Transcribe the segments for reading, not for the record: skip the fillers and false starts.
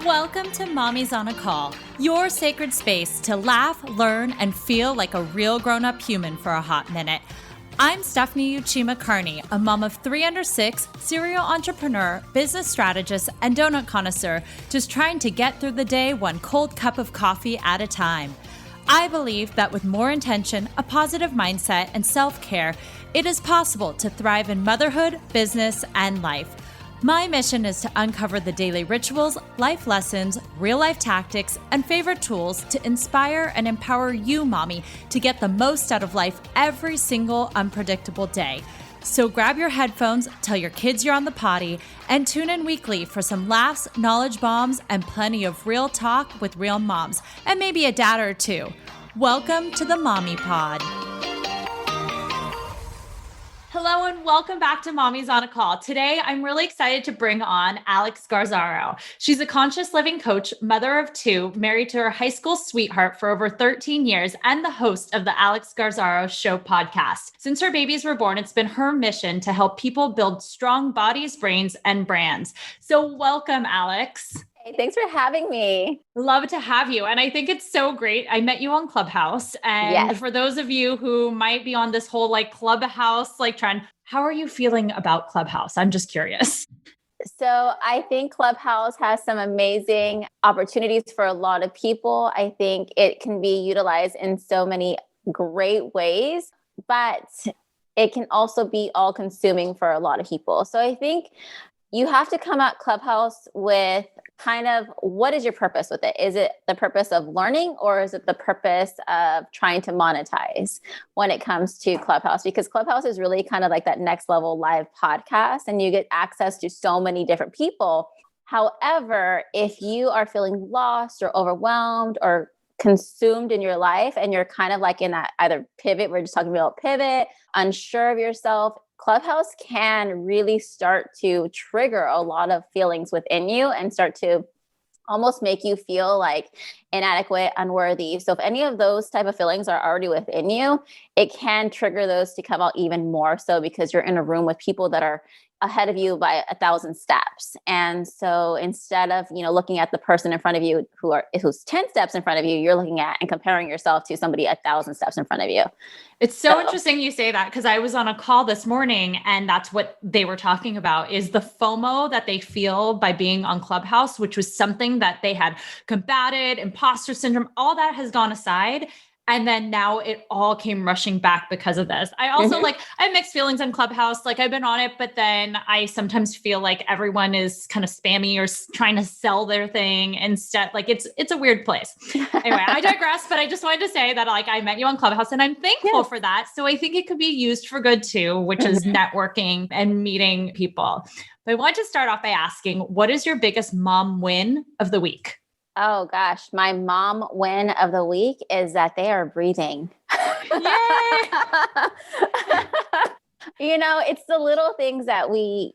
Welcome to Mommy's on a Call, your sacred space to laugh, learn, and feel like a real grown-up human for a hot minute. I'm Stephanie Uchima Carney, a mom of 3 under 6, serial entrepreneur, business strategist, and donut connoisseur, just trying to get through the day one cold cup of coffee at a time. I believe that with more intention, a positive mindset, and self-care, it is possible to thrive in motherhood, business, and life. My mission is to uncover the daily rituals, life lessons, real-life tactics, and favorite tools to inspire and empower you, mommy, to get the most out of life every single unpredictable day. So grab your headphones, tell your kids you're on the potty, and tune in weekly for some laughs, knowledge bombs, and plenty of real talk with real moms, and maybe a dad or two. Welcome to the Mommy Pod. Hello and welcome back to Mommy's on a Call. Today, I'm really excited to bring on Alex Garzaro. She's a conscious living coach, mother of 2, married to her high school sweetheart for over 13 years, and the host of the Alex Garzaro Show podcast. Since her babies were born, it's been her mission to help people build strong bodies, brains, and brands. So welcome, Alex. Hey, thanks for having me. Love to have you. And I think it's so great. I met you on Clubhouse. And For those of you who might be on this whole Clubhouse, trend, how are you feeling about Clubhouse? I'm just curious. So I think Clubhouse has some amazing opportunities for a lot of people. I think it can be utilized in so many great ways, but it can also be all consuming for a lot of people. So I think you have to come at Clubhouse with kind of what is your purpose with it? Is it the purpose of learning, or is it the purpose of trying to monetize when it comes to Clubhouse? Because Clubhouse is really kind of like that next level live podcast, and you get access to so many different people. However, if you are feeling lost or overwhelmed or consumed in your life, and you're kind of like in that either pivot, we're just talking about pivot, unsure of yourself, Clubhouse can really start to trigger a lot of feelings within you and start to almost make you feel like inadequate, unworthy. So if any of those type of feelings are already within you, it can trigger those to come out even more so, because you're in a room with people that are ahead of you by 1,000 steps. And so instead of, looking at the person in front of you who's 10 steps in front of you, you're looking at and comparing yourself to somebody 1,000 steps in front of you. It's so interesting you say that, because I was on a call this morning and that's what they were talking about, is the FOMO that they feel by being on Clubhouse, which was something that they had combated, imposter syndrome, all that has gone aside. And then now it all came rushing back because of this. I also I have mixed feelings on Clubhouse. I've been on it, but then I sometimes feel like everyone is kind of spammy or trying to sell their thing instead. It's a weird place. Anyway, I digress, but I just wanted to say that I met you on Clubhouse and I'm thankful for that. So I think it could be used for good too, which is networking and meeting people. But I want to start off by asking, what is your biggest mom win of the week? Oh gosh, my mom win of the week is that they are breathing. Yay! It's the little things that we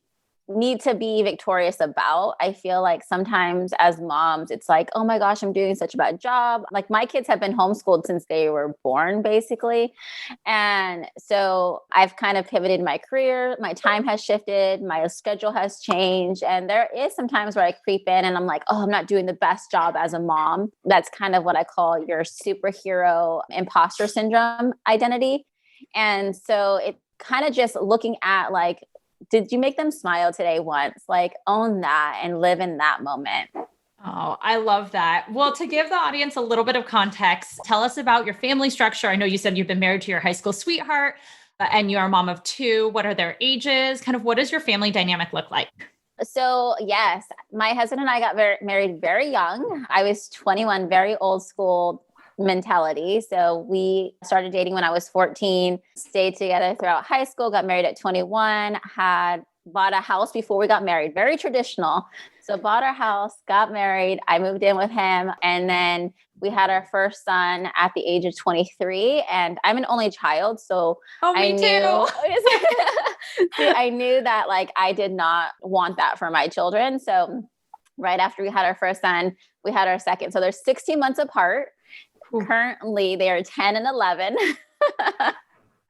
need to be victorious about. I feel like sometimes as moms, it's like, oh my gosh, I'm doing such a bad job. My kids have been homeschooled since they were born, basically. And so I've kind of pivoted my career. My time has shifted. My schedule has changed. And there is some times where I creep in and I'm like, oh, I'm not doing the best job as a mom. That's kind of what I call your superhero imposter syndrome identity. And so it kind of just looking at did you make them smile today once? Own that and live in that moment. Oh, I love that. Well, to give the audience a little bit of context, tell us about your family structure. I know you said you've been married to your high school sweetheart and you are a mom of 2. What are their ages? Kind of what does your family dynamic look like? So yes, my husband and I got married very young. I was 21, very old school mentality. So we started dating when I was 14, stayed together throughout high school, got married at 21, bought a house before we got married, very traditional. So bought our house, got married. I moved in with him. And then we had our first son at the age of 23. And I'm an only child. So me too. I knew that I did not want that for my children. So right after we had our first son, we had our second. So they're 16 months apart. Currently, they are 10 and 11.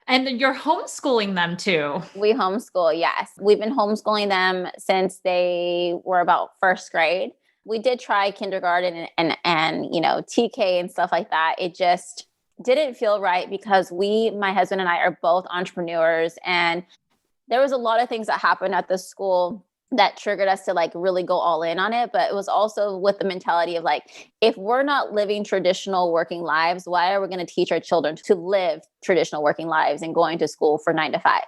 And you're homeschooling them too. We homeschool, yes. We've been homeschooling them since they were about first grade. we did try kindergarten and TK and stuff like that. It just didn't feel right because my husband and I are both entrepreneurs, and there was a lot of things that happened at the school that triggered us to like really go all in on it. But it was also with the mentality of like, if we're not living traditional working lives, why are we going to teach our children to live traditional working lives and going to school for 9 to 5?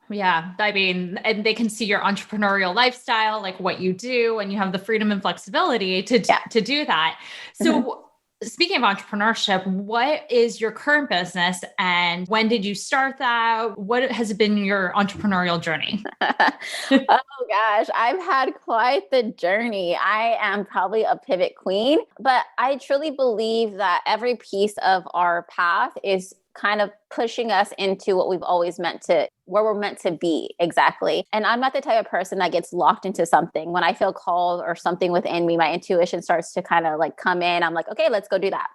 Yeah. I mean, and they can see your entrepreneurial lifestyle, like what you do, and you have the freedom and flexibility to do that. So speaking of entrepreneurship, what is your current business and when did you start that? What has been your entrepreneurial journey? Oh gosh, I've had quite the journey. I am probably a pivot queen, but I truly believe that every piece of our path is kind of pushing us into what we've always where we're meant to be exactly. And I'm not the type of person that gets locked into something. When I feel called or something within me, my intuition starts to kind of like come in. I'm like, okay, let's go do that.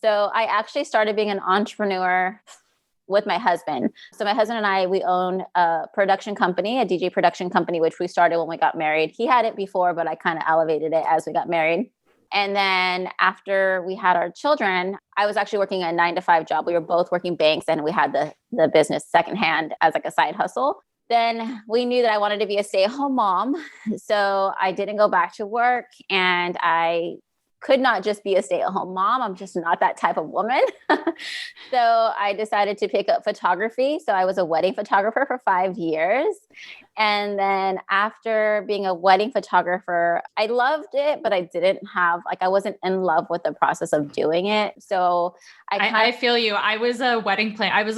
So I actually started being an entrepreneur with my husband. So my husband and I, we own a production company, a DJ production company, which we started when we got married. He had it before, but I kind of elevated it as we got married. And then after we had our children, I was actually working a 9 to 5 job. We were both working banks and we had the business secondhand as like a side hustle. Then we knew that I wanted to be a stay-at-home mom. So I didn't go back to work, and I could not just be a stay-at-home mom. I'm just not that type of woman. So I decided to pick up photography. So I was a wedding photographer for 5 years. And then after being a wedding photographer, I loved it, but I wasn't in love with the process of doing it. So I feel you. I was a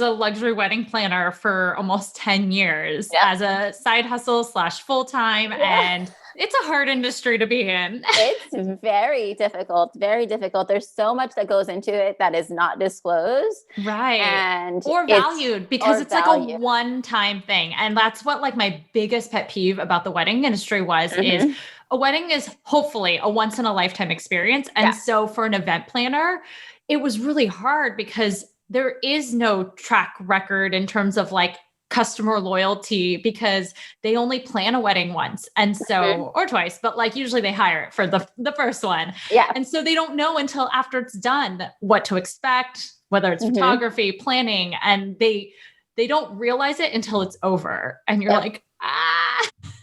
luxury wedding planner for almost 10 years as a side hustle / full-time. Yeah. And it's a hard industry to be in. It's very difficult, very difficult. There's so much that goes into it that is not disclosed. Right. Or valued because it's like a one-time thing. And that's what like my biggest pet peeve about the wedding industry is a wedding is hopefully a once in a lifetime experience. And so for an event planner, it was really hard because there is no track record in terms of like customer loyalty because they only plan a wedding once. And so, or twice, but like usually they hire it for the first one. Yeah. And so they don't know until after it's done what to expect, whether it's photography, planning, and they don't realize it until it's over. And you're like,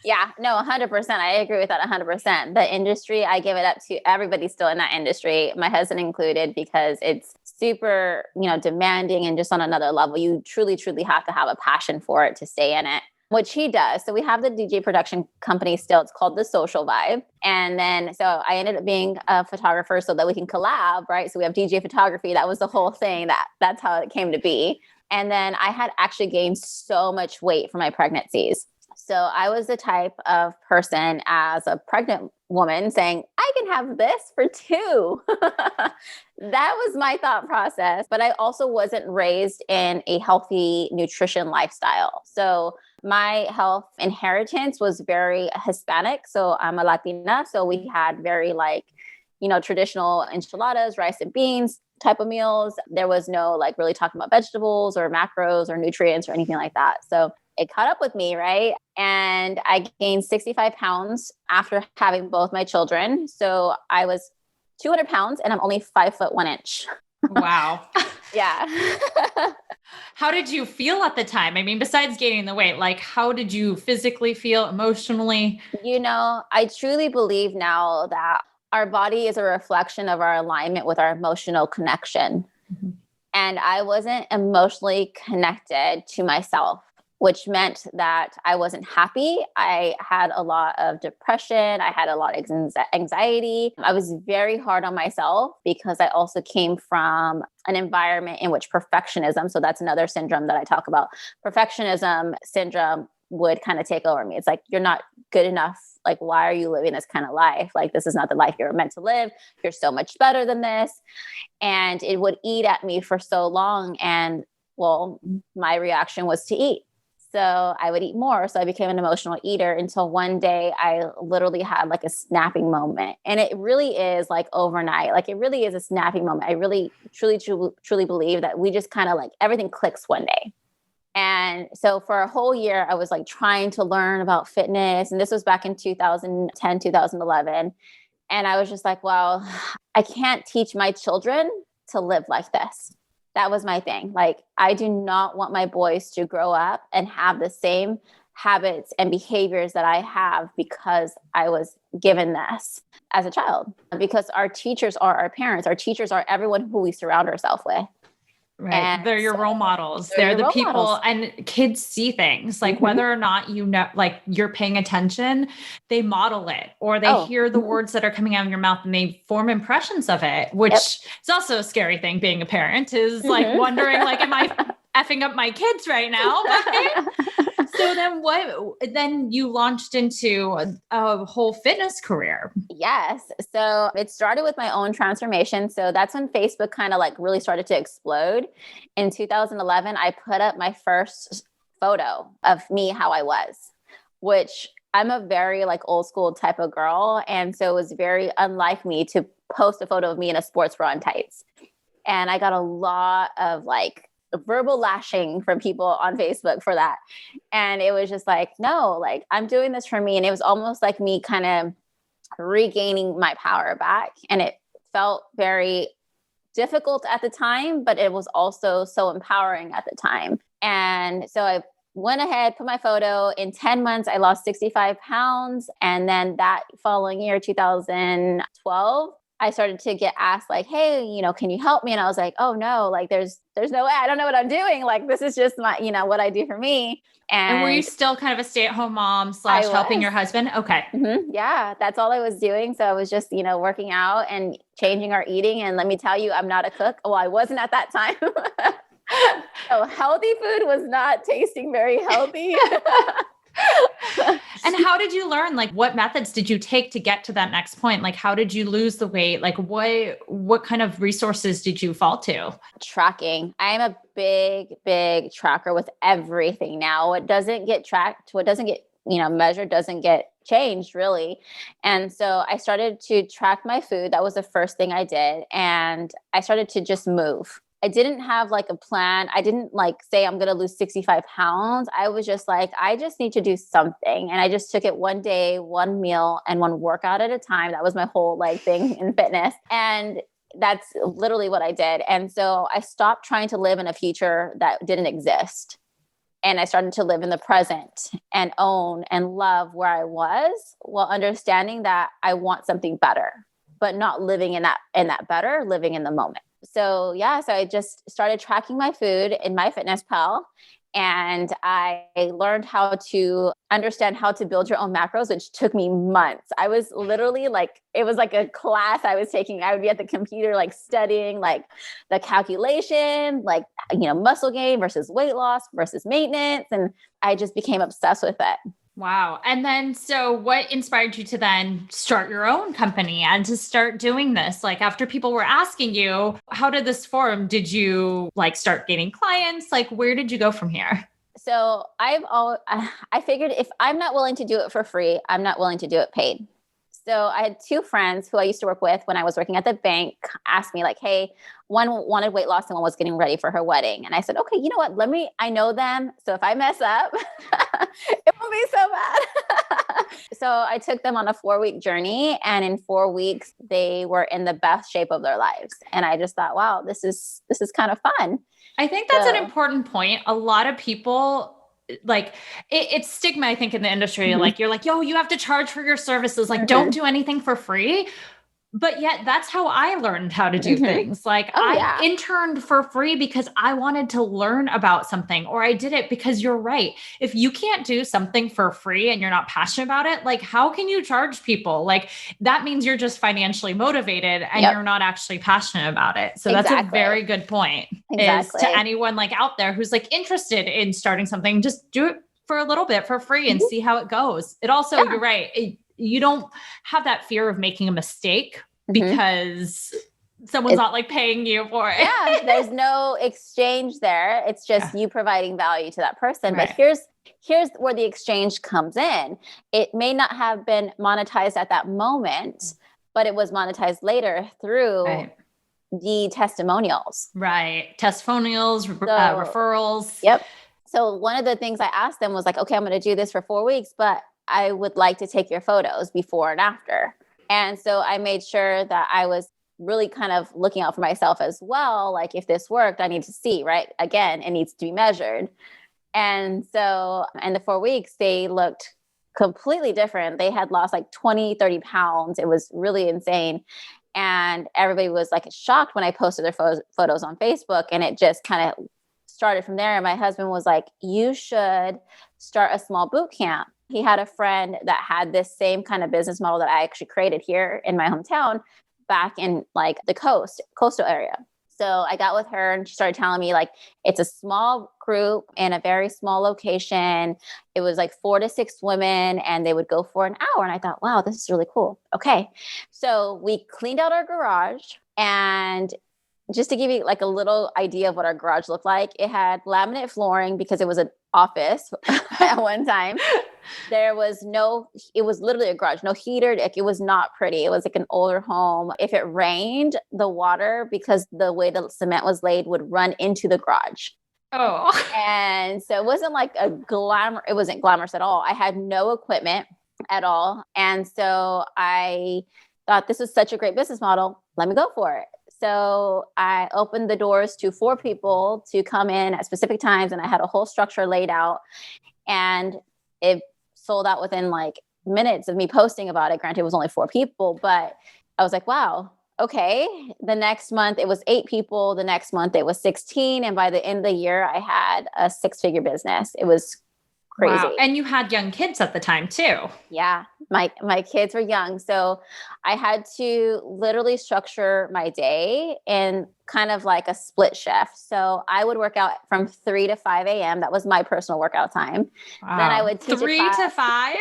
Yeah, no, 100%. I agree with that 100%. The industry, I give it up to everybody still in that industry, my husband included, because it's super, demanding and just on another level. You truly, truly have to have a passion for it to stay in it, which he does. So we have the DJ production company still. It's called The Social Vibe. And then, so I ended up being a photographer so that we can collab, right? So we have DJ photography. That was the whole thing. That's how it came to be. And then I had actually gained so much weight from my pregnancies. So I was the type of person as a pregnant woman saying, I can have this for 2. That was my thought process. But I also wasn't raised in a healthy nutrition lifestyle. So my health inheritance was very Hispanic. So I'm a Latina. So we had very traditional enchiladas, rice and beans type of meals. There was no really talking about vegetables or macros or nutrients or anything like that. So it caught up with me, right? And I gained 65 pounds after having both my children. So I was 200 pounds and I'm only 5'1". Wow. Yeah. How did you feel at the time? I mean, besides gaining the weight, how did you physically feel, emotionally? I truly believe now that our body is a reflection of our alignment with our emotional connection. Mm-hmm. And I wasn't emotionally connected to myself, which meant that I wasn't happy. I had a lot of depression. I had a lot of anxiety. I was very hard on myself because I also came from an environment in which perfectionism, so that's another syndrome that I talk about, perfectionism syndrome would kind of take over me. It's like, you're not good enough. Why are you living this kind of life? This is not the life you're meant to live. You're so much better than this. And it would eat at me for so long. And my reaction was to eat. So I would eat more. So I became an emotional eater until one day I literally had a snapping moment. And it really is overnight. It really is a snapping moment. I really, truly, truly believe that we just kind of everything clicks one day. And so for a whole year, I was trying to learn about fitness. And this was back in 2010, 2011. And I was just like, well, I can't teach my children to live like this. That was my thing. Like, I do not want my boys to grow up and have the same habits and behaviors that I have because I was given this as a child. Because our teachers are our parents. Our teachers are everyone who we surround ourselves with. Right. And they're your role models. They're the people models. And kids see things like whether or not, you know, like you're paying attention, they model it or they hear the words that are coming out of your mouth and they form impressions of it, which is also a scary thing. Being a parent is like wondering, like, am I effing up my kids right now? Right? So then you launched into a whole fitness career. Yes. So it started with my own transformation. So that's when Facebook kind of like really started to explode. In 2011, I put up my first photo of me, how I was, which I'm a very like old school type of girl. And so it was very unlike me to post a photo of me in a sports bra and tights. And I got a lot of like verbal lashing from people on Facebook for that. And it was just like, no, like I'm doing this for me. And it was almost like me kind of regaining my power back. And it felt very difficult at the time, but it was also so empowering at the time. And so I went ahead, put my photo. In 10 months, I lost 65 pounds. And then that following year, 2012, I started to get asked like, hey, you know, can you help me? And I was like, oh no, like there's no way. I don't know what I'm doing. Like, this is just my, you know, what I do for me. And were you still kind of a stay-at-home mom / helping your husband? Okay. Yeah, that's all I was doing. So I was just, you know, working out and changing our eating. And let me tell you, I'm not a cook. Well, I wasn't at that time. So healthy food was not tasting very healthy. And how did you learn? Like, what methods did you take to get to that next point? Like, how did you lose the weight? Like, what kind of resources did you fall to? Tracking. I'm a big tracker with everything now. What doesn't get tracked, what doesn't get, you know, measured doesn't get changed really. And so I started to track my food. That was the first thing I did. And I started to just move. I didn't have like a plan. I didn't like say I'm going to lose 65 pounds. I was just like, I just need to do something. And I just took it one day, one meal, and one workout at a time. That was my whole like thing in fitness. And that's literally what I did. And so I stopped trying to live in a future that didn't exist. And I started to live in the present and own and love where I was, while understanding that I want something better, but not living in that better, living in the moment. So yeah, so I just started tracking my food in MyFitnessPal, and I learned how to understand how to build your own macros, which took me months. I was literally like, it was like a class I was taking. I would be at the computer, like studying like the calculation, like, you know, muscle gain versus weight loss versus maintenance. And I just became obsessed with it. Wow. And then, so what inspired you to then start your own company and to start doing this? Like, after people were asking you, how did this form? Did you like start gaining clients? Like, where did you go from here? So I figured if I'm not willing to do it for free, I'm not willing to do it paid. So I had two friends who I used to work with when I was working at the bank ask me like, hey, one wanted weight loss and one was getting ready for her wedding. And I said, okay, you know what? I know them. So if I mess up, it won't be so bad. So I took them on a 4-week journey, and in 4 weeks, they were in the best shape of their lives. And I just thought, wow, this is kind of fun. I think that's an important point. A lot of people, like it's stigma, I think, in the industry. Like, you're like, yo, you have to charge for your services. Like, don't do anything for free. But yet that's how I learned how to do things. Like I interned for free because I wanted to learn about something, or I did it because you're right. If you can't do something for free and you're not passionate about it, like how can you charge people? Like that means you're just financially motivated and you're not actually passionate about it. So that's a very good point. Is to anyone like out there who's like interested in starting something, just do it for a little bit for free and see how it goes. It also, you're right. You don't have that fear of making a mistake because someone's not like paying you for it. Yeah, there's no exchange there. It's just you providing value to that person. But here's where the exchange comes in. It may not have been monetized at that moment, but it was monetized later through the testimonials. Right. Testimonials, referrals. Yep. So one of the things I asked them was like, okay, I'm going to do this for 4 weeks, but I would like to take your photos before and after. And so I made sure that I was really kind of looking out for myself as well. Like if this worked, I need to see, right? Again, it needs to be measured. And so in the 4 weeks, they looked completely different. They had lost like 20, 30 pounds. It was really insane. And everybody was like shocked when I posted their photos on Facebook. And it just kind of started from there. And my husband was like, you should start a small boot camp. He had a friend that had this same kind of business model that I actually created here in my hometown back in like the coastal area. So I got with her and she started telling me like, it's a small group in a very small location. It was like 4 to 6 women and they would go for an hour. And I thought, wow, this is really cool. Okay. So we cleaned out our garage, and just to give you like a little idea of what our garage looked like, it had laminate flooring because it was an office at one time. It was literally a garage, no heater. Like, it was not pretty. It was like an older home. If it rained, the water, because the way the cement was laid, would run into the garage. Oh. And so it wasn't like it wasn't glamorous at all. I had no equipment at all. And so I thought, this is such a great business model. Let me go for it. So I opened the doors to 4 people to come in at specific times, and I had a whole structure laid out, and it sold out within like minutes of me posting about it. Granted, it was only 4 people, but I was like, wow, okay. The next month it was 8 people. The next month it was 16. And by the end of the year, I had a 6-figure business. It was crazy. Wow. And you had young kids at the time too. Yeah. My kids were young. So I had to literally structure my day in kind of like a split shift. So I would work out from 3 to 5 a.m. That was my personal workout time. Wow. Then I would teach 3 to 5?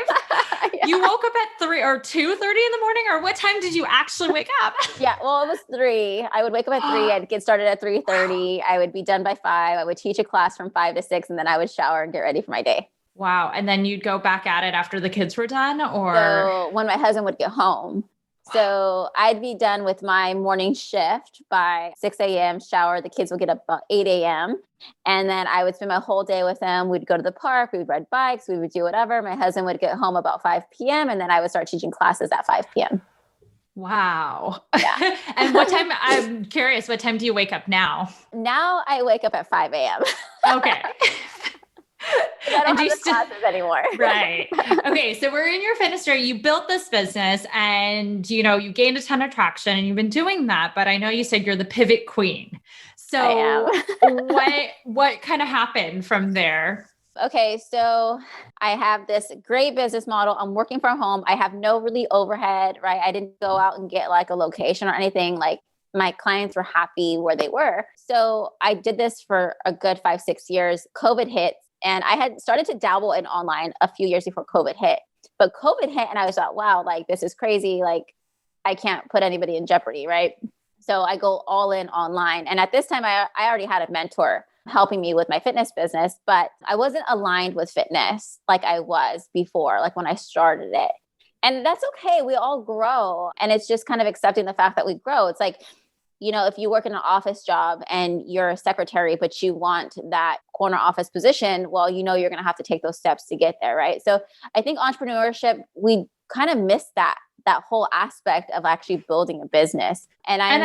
Yeah. You woke up at 3 or 2:30 in the morning, or what time did you actually wake up? Yeah, well, it was 3. I would wake up at 3. I'd get started at 3:30. I would be done by 5. I would teach a class from 5 to 6, and then I would shower and get ready for my day. Wow. And then you'd go back at it after the kids were done, or? So when my husband would get home. So I'd be done with my morning shift by 6 a.m. shower. The kids would get up about 8 a.m. And then I would spend my whole day with them. We'd go to the park. We would ride bikes. We would do whatever. My husband would get home about 5 p.m. And then I would start teaching classes at 5 p.m. Wow. Yeah. And what time, I'm curious, what time do you wake up now? Now I wake up at 5 a.m. Okay. I don't have the classes anymore. Right. Okay. So we're in your fitness journey. You built this business and, you gained a ton of traction and you've been doing that, but I know you said you're the pivot queen. So what kind of happened from there? Okay. So I have this great business model. I'm working from home. I have no really overhead, right? I didn't go out and get like a location or anything. Like, my clients were happy where they were. So I did this for a good 5-6 years. COVID hit. And I had started to dabble in online a few years before COVID hit. But COVID hit and I was like, wow, like this is crazy. Like I can't put anybody in jeopardy, right? So I go all in online. And at this time, I already had a mentor helping me with my fitness business, but I wasn't aligned with fitness like I was before, like when I started it. And that's okay. We all grow. And it's just kind of accepting the fact that we grow. It's like, if you work in an office job and you're a secretary, but you want that corner office position, well, you're going to have to take those steps to get there, right? So I think entrepreneurship, we kind of miss that whole aspect of actually building a business. And I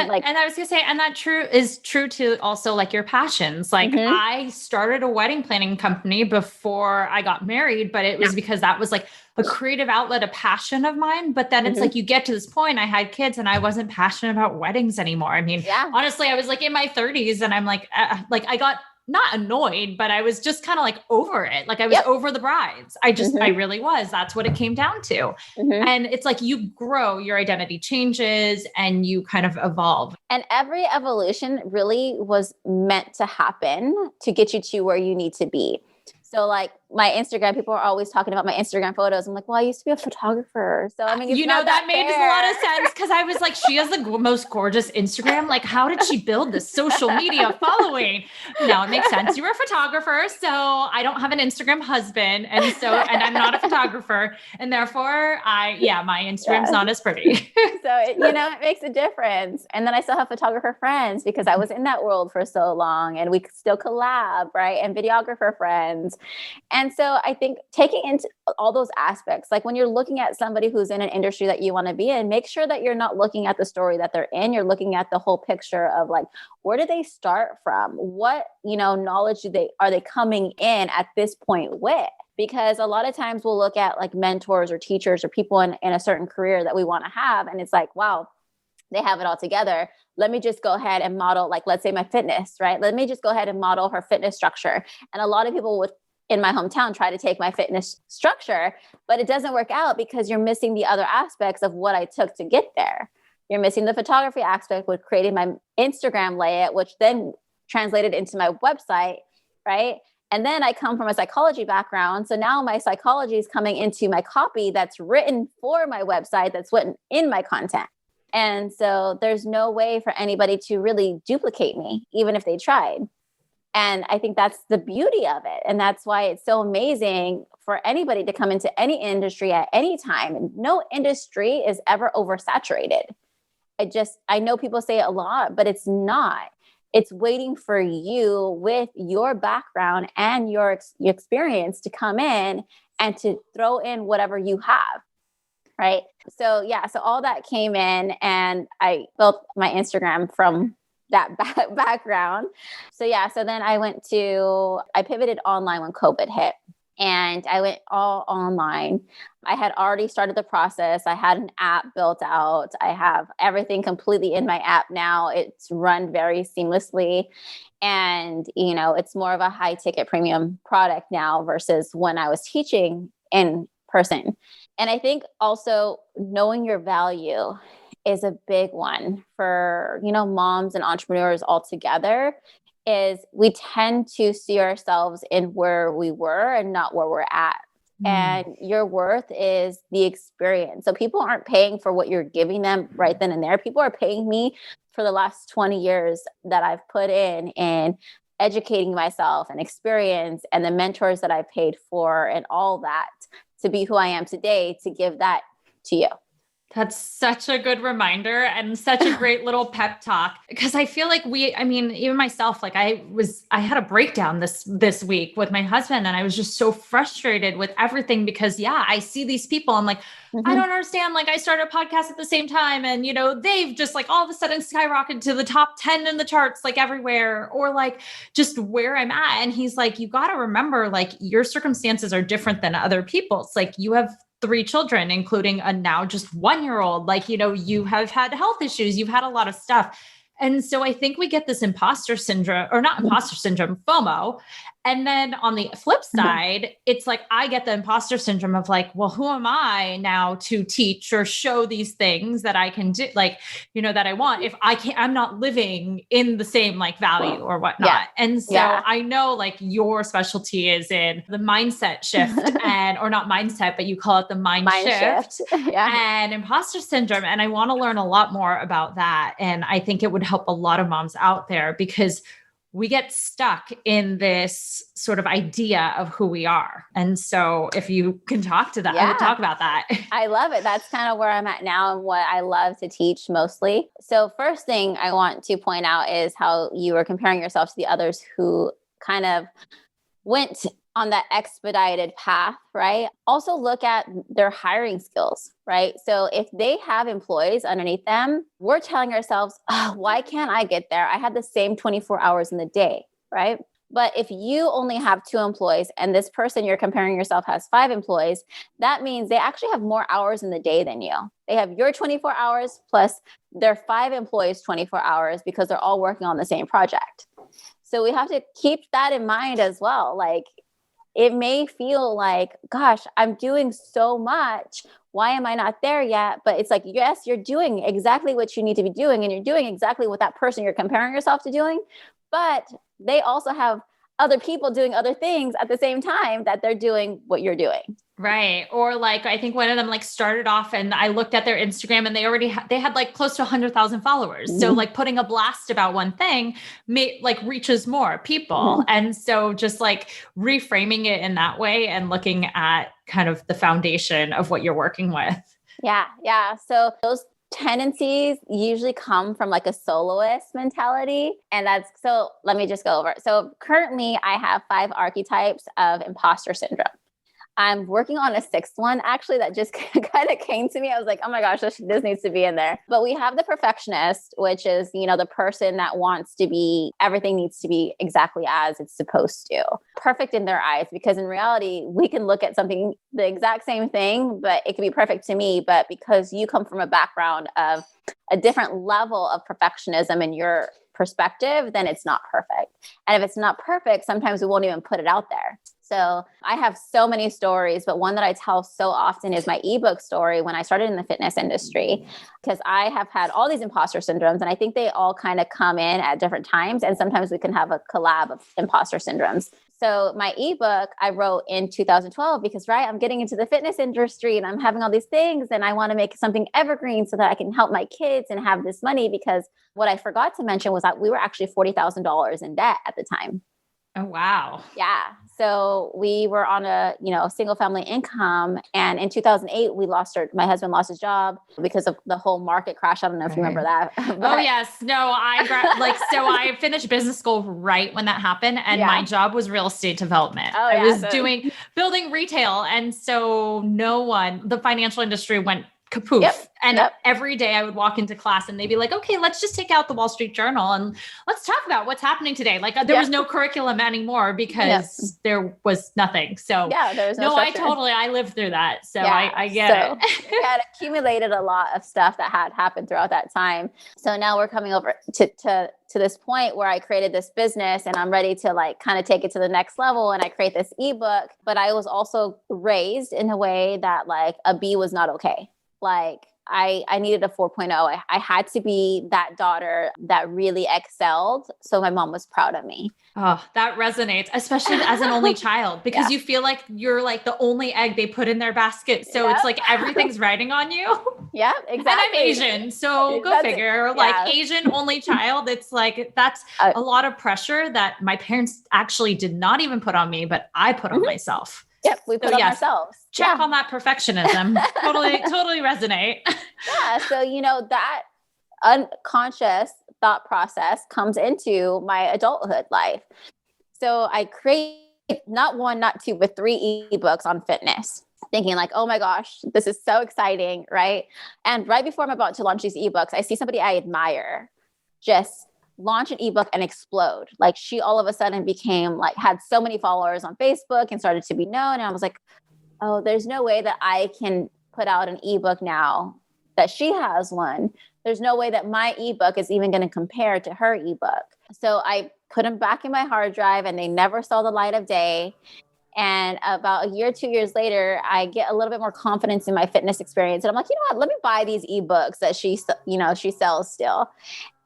was going to say, and that is true to also like your passions. Like I started a wedding planning company before I got married, but it was because that was like a creative outlet, a passion of mine. But then it's like, you get to this point, I had kids and I wasn't passionate about weddings anymore. I mean, honestly, I was like in my 30s and I'm like I got not annoyed, but I was just kind of like over it. Like I was over the brides. I really was. That's what it came down to. And it's like you grow, your identity changes and you kind of evolve. And every evolution really was meant to happen to get you to where you need to be. So like my Instagram, people are always talking about my Instagram photos. I'm like, well, I used to be a photographer. So I mean, that made a lot of sense because I was like, she has the most gorgeous Instagram. Like, how did she build this social media following? Now it makes sense. You were a photographer. So I don't have an Instagram husband. And I'm not a photographer. And therefore my Instagram's not as pretty. So, it makes a difference. And then I still have photographer friends because I was in that world for so long and we still collab, right? And videographer friends. And so I think taking into all those aspects, like when you're looking at somebody who's in an industry that you want to be in, make sure that you're not looking at the story that they're in. You're looking at the whole picture of like, where do they start from? What, knowledge are they coming in at this point with? Because a lot of times we'll look at like mentors or teachers or people in a certain career that we want to have. And it's like, wow, they have it all together. Let me just go ahead and model, like, let's say my fitness, right? Let me just go ahead and model her fitness structure. And a lot of people in my hometown try to take my fitness structure, but it doesn't work out because you're missing the other aspects of what I took to get there. You're missing the photography aspect with creating my Instagram layout, which then translated into my website, right? And then I come from a psychology background. So now my psychology is coming into my copy that's written for my website, that's written in my content. And so there's no way for anybody to really duplicate me, even if they tried. And I think that's the beauty of it. And that's why it's so amazing for anybody to come into any industry at any time. And no industry is ever oversaturated. I know people say it a lot, but it's not. It's waiting for you with your background and your experience to come in and to throw in whatever you have. Right. So so all that came in and I built my Instagram from that background. So then I pivoted online when COVID hit and I went all online. I had already started the process. I had an app built out. I have everything completely in my app now. It's run very seamlessly. And, it's more of a high ticket premium product now versus when I was teaching in person. And I think also knowing your value is a big one for, moms and entrepreneurs all together, is we tend to see ourselves in where we were and not where we're at. And your worth is the experience. So people aren't paying for what you're giving them right then and there. People are paying me for the last 20 years that I've put in educating myself and experience and the mentors that I paid for and all that to be who I am today, to give that to you. That's such a good reminder and such a great little pep talk, because I feel like even myself, like I had a breakdown this week with my husband and I was just so frustrated with everything because I see these people. I'm like, I don't understand. Like I started a podcast at the same time and, they've just like all of a sudden skyrocketed to the top 10 in the charts, like everywhere, or like just where I'm at. And he's like, you got to remember, like your circumstances are different than other people's. Like you have 3 children, including a now just 1-year-old. Like, you have had health issues, you've had a lot of stuff. And so I think we get this imposter syndrome, or not imposter syndrome, FOMO. And then on the flip side, it's like, I get the imposter syndrome of like, well, who am I now to teach or show these things that I can do, like, that I want, if I'm not living in the same like value or whatnot. Yeah. And so I know like your specialty is in the mindset shift or not mindset, but you call it the mind shift. And imposter syndrome. And I want to learn a lot more about that. And I think it would help a lot of moms out there because we get stuck in this sort of idea of who we are. And so if you can talk to that, I would talk about that. I love it. That's kind of where I'm at now and what I love to teach mostly. So first thing I want to point out is how you were comparing yourself to the others who kind of went on that expedited path, right? Also look at their hiring skills, right? So if they have employees underneath them, we're telling ourselves, oh, why can't I get there? I have the same 24 hours in the day, right? But if you only have 2 employees and this person you're comparing yourself has 5 employees, that means they actually have more hours in the day than you. They have your 24 hours plus their 5 employees 24 hours because they're all working on the same project. So we have to keep that in mind as well. Like, it may feel like, gosh, I'm doing so much. Why am I not there yet? But it's like, yes, you're doing exactly what you need to be doing. And you're doing exactly what that person you're comparing yourself to doing. But they also have other people doing other things at the same time that they're doing what you're doing. Right. Or like, I think one of them like started off and I looked at their Instagram and they already they had like close to 100,000 followers. So like putting a blast about one thing reaches more people. And so just like reframing it in that way and looking at kind of the foundation of what you're working with. Yeah. So those tendencies usually come from like a soloist mentality. And so let me just go over it. So currently I have 5 archetypes of imposter syndrome. I'm working on a 6th one, actually, that just kind of came to me. I was like, oh my gosh, this needs to be in there. But we have the perfectionist, which is, the person that wants to be, everything needs to be exactly as it's supposed to. Perfect in their eyes, because in reality, we can look at something, the exact same thing, but it can be perfect to me. But because you come from a background of a different level of perfectionism in your perspective, then it's not perfect. And if it's not perfect, sometimes we won't even put it out there. So I have so many stories, but one that I tell so often is my ebook story when I started in the fitness industry, because I have had all these imposter syndromes, and I think they all kind of come in at different times. And sometimes we can have a collab of imposter syndromes. So my ebook I wrote in 2012 because, I'm getting into the fitness industry and I'm having all these things and I want to make something evergreen so that I can help my kids and have this money, because what I forgot to mention was that we were actually $40,000 in debt at the time. Oh, wow. Yeah. So we were on a single family income. And in 2008, my husband lost his job because of the whole market crash. I don't know if you remember that. Oh yes. No, I finished business school right when that happened. And my job was real estate development. I was building retail. And so the financial industry went kapoof. Every day I would walk into class and they'd be like, okay, let's just take out the Wall Street Journal and let's talk about what's happening today. Like there was no curriculum anymore because there was nothing. So there was no structure. I lived through that. So I get it. We had accumulated a lot of stuff that had happened throughout that time. So now we're coming over to this point where I created this business and I'm ready to like kind of take it to the next level. And I create this ebook, but I was also raised in a way that like a B was not okay. Like I needed a 4.0. I had to be that daughter that really excelled. So my mom was proud of me. Oh, that resonates, especially as an only child, because you feel like you're like the only egg they put in their basket. So it's like everything's riding on you. Yeah, exactly. And I'm Asian. So go figure. Like Asian only child. It's like, that's a lot of pressure that my parents actually did not even put on me, but I put on myself. Yep, we put on ourselves. Check on that perfectionism. Totally resonate. Yeah, so that unconscious thought process comes into my adulthood life. So I create not 1, not 2, but 3 ebooks on fitness, thinking like, oh my gosh, this is so exciting, right? And right before I'm about to launch these ebooks, I see somebody I admire just launch an ebook and explode. Like she all of a sudden had so many followers on Facebook and started to be known. And I was like, oh, there's no way that I can put out an ebook now that she has one. There's no way that my ebook is even going to compare to her ebook. So I put them back in my hard drive and they never saw the light of day. And about a year, 2 years later, I get a little bit more confidence in my fitness experience. And I'm like, you know what, let me buy these ebooks that she sells still.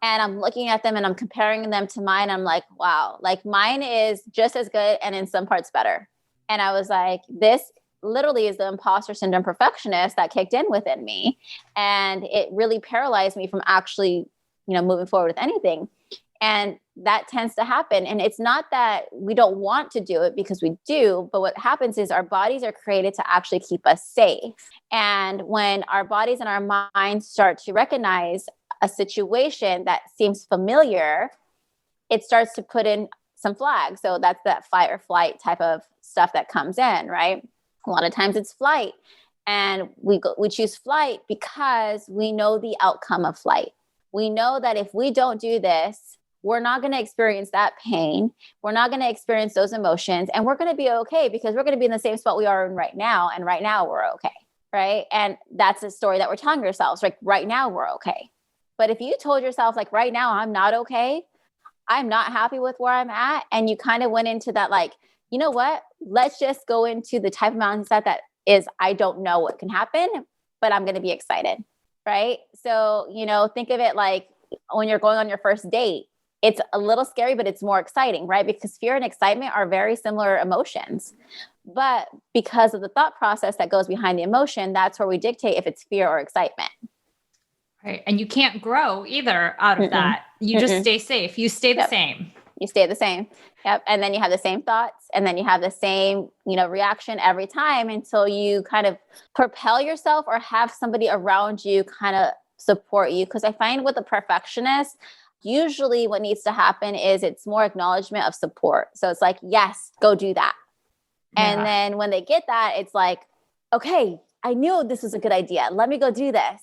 And I'm looking at them and I'm comparing them to mine. I'm like, wow, like mine is just as good and in some parts better. And I was like, this literally is the imposter syndrome perfectionist that kicked in within me. And it really paralyzed me from actually, moving forward with anything. And that tends to happen. And it's not that we don't want to do it, because we do. But what happens is our bodies are created to actually keep us safe. And when our bodies and our minds start to recognize a situation that seems familiar, it starts to put in some flags. So that's that fight or flight type of stuff that comes in, right? A lot of times it's flight. And we choose flight because we know the outcome of flight. We know that if we don't do this, we're not going to experience that pain. We're not going to experience those emotions. And we're going to be okay because we're going to be in the same spot we are in right now. And right now we're okay, right? And that's a story that we're telling ourselves, like right now we're okay. But if you told yourself like right now I'm not okay, I'm not happy with where I'm at, and you kind of went into that like, you know what, let's just go into the type of mindset that is, I don't know what can happen, but I'm going to be excited, right? So, think of it like when you're going on your first date, it's a little scary, but it's more exciting, right? Because fear and excitement are very similar emotions. But because of the thought process that goes behind the emotion, that's where we dictate if it's fear or excitement. Right. And you can't grow either out of that. You just stay safe. You stay the same. You stay the same. Yep. And then you have the same thoughts, and then you have the same, reaction every time until you kind of propel yourself or have somebody around you kind of support you. Because I find with a perfectionist, usually what needs to happen is it's more acknowledgement of support. So it's like, yes, go do that. Yeah. And then when they get that, it's like, okay, I knew this was a good idea. Let me go do this.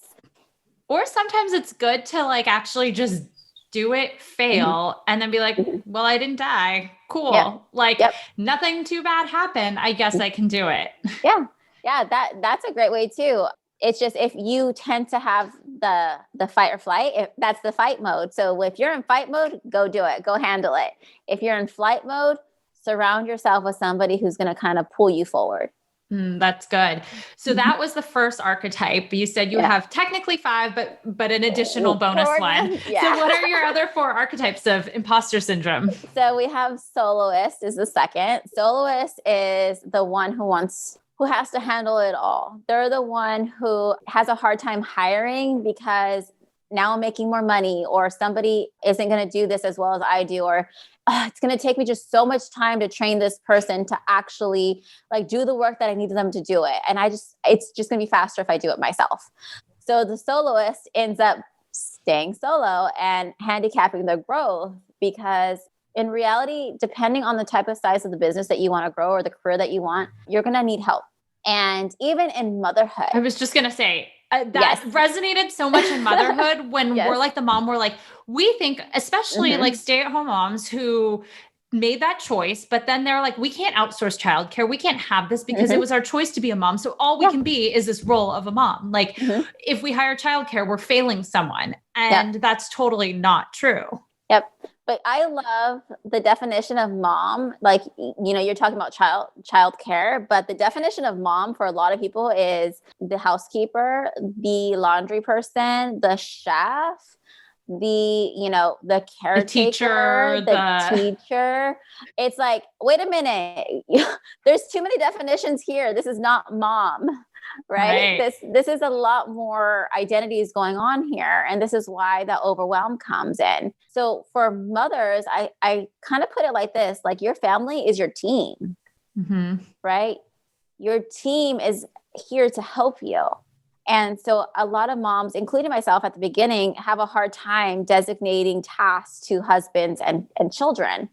Or sometimes it's good to like actually just do it, fail, and then be like, well, I didn't die. Cool. Yep. Like nothing too bad happened. I guess I can do it. Yeah. Yeah. That's a great way too. It's just, if you tend to have the fight or flight, that's the fight mode. So if you're in fight mode, go do it, go handle it. If you're in flight mode, surround yourself with somebody who's going to kind of pull you forward. That's good. So that was the first archetype. You said you have technically 5, but an additional bonus one. Yeah. So what are your other 4 archetypes of imposter syndrome? So we have soloist is the second. Soloist is the one who has to handle it all. They're the one who has a hard time hiring because now I'm making more money, or somebody isn't going to do this as well as I do, or it's going to take me just so much time to train this person to actually like do the work that I need them to do it. And it's just going to be faster if I do it myself. So the soloist ends up staying solo and handicapping their growth, because in reality, depending on the type of size of the business that you want to grow or the career that you want, you're going to need help. And even in motherhood. I was just going to say, that resonated so much in motherhood when we're like the mom, we're like, we think, especially like stay-at-home moms who made that choice, but then they're like, we can't outsource childcare. We can't have this because it was our choice to be a mom. So all we can be is this role of a mom. Like if we hire childcare, we're failing someone, and that's totally not true. Yep. But I love the definition of mom. Like, you're talking about childcare, but the definition of mom for a lot of people is the housekeeper, the laundry person, the chef, the caretaker, the teacher. It's like, wait a minute. There's too many definitions here. This is not mom. Right? This is a lot more identities going on here. And this is why the overwhelm comes in. So for mothers, I kind of put it like this, like your family is your team, right? Your team is here to help you. And so a lot of moms, including myself at the beginning, have a hard time designating tasks to husbands and children,